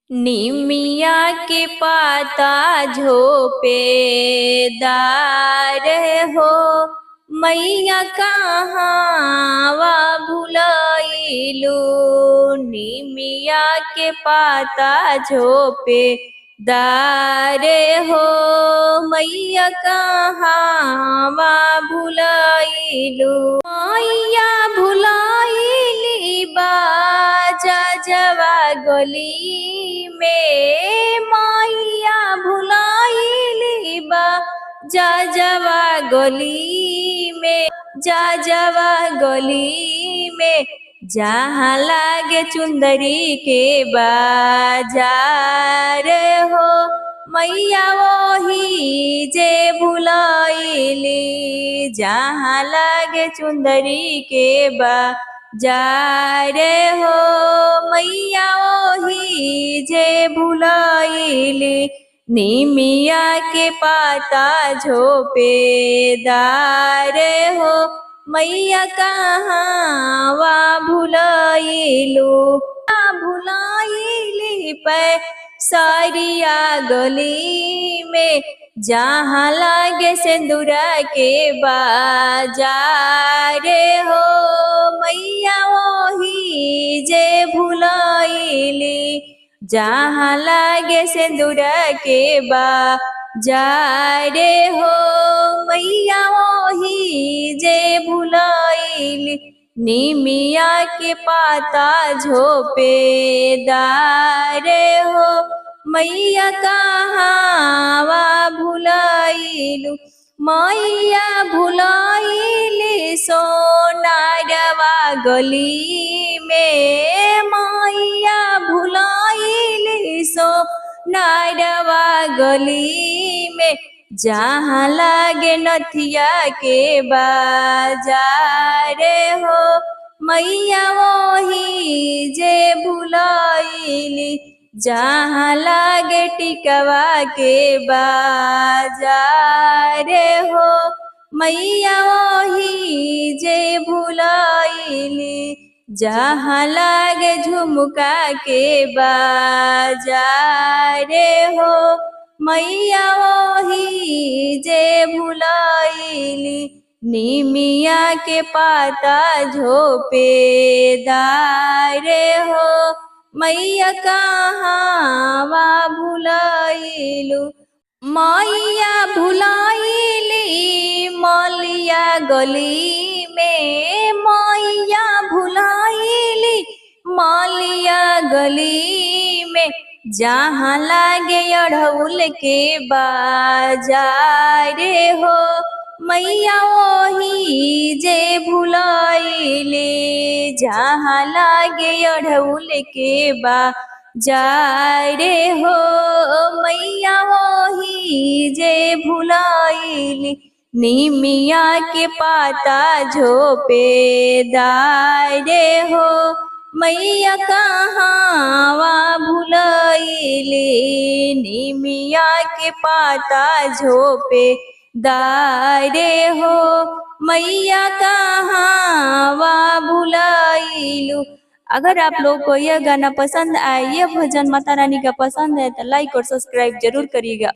निमिया के पाता झोपेदार हो, मैया कहाँवा भुलैलू। निमिया के पाता झोपेदार हो, मैया कहाँवा भुलैलू। मैया भुलैली बाजा जवा गली में, मैया भुलैली बाजा जवा गली में, जा जवा गली में, जहाँ लागे चुंदरी के बाजार हो, मैया वही जे भुलैली। जहाँ लागे चुंदरी के बाजार हो, मैया वही जे भुलैली। निमिया के पाता झोपेदार हो, मैया कहाँवा भुलैलू। भुलैली पैसरिया गली में, जहाँ लागे सिंदूरा के बाजार हो, मैया वही जे भुलैली। जहाँ लागे सिंदूरा के बाजार हो, मैया वही जे भुलैली। निमिया के पाता झोपेदार हो, मैया कहाँवा भुलैलू। मैया भुलैली सोनारवा गली में, मैया भुलैली सोनारवा गली में, जहाँ लागे नथिया के बाजार हो, मैया वही जे भुलैली। जहाँ लागे टिकवा के बाजार हो, मैया वही जे भुलैली। जहाँ लागे झुमका के बाजार हो, मैया वही जे भुलैली। निमिया के पाता झोपेदार हो, मैया कहाँवा भुलैलू। मैया भुलैली मलिया गली में, मैया भुलैली मलिया गली में, जहाँ लागे अड़हुल के बाजार हो, मैया वही जे भुलैली। जहाँ लागे अड़हुल के बाजार हो, मैया वही जे भुलैली। निमिया के पाता झोपेदार हो, मैया कहाँवा भुलैली। निमिया के पाता झोपेदार हो, मैया कहाँवा भुलैलू। अगर आप लोग को यह गाना पसंद आए, यह भजन माता रानी का पसंद है, तो लाइक और सब्सक्राइब जरूर करिएगा।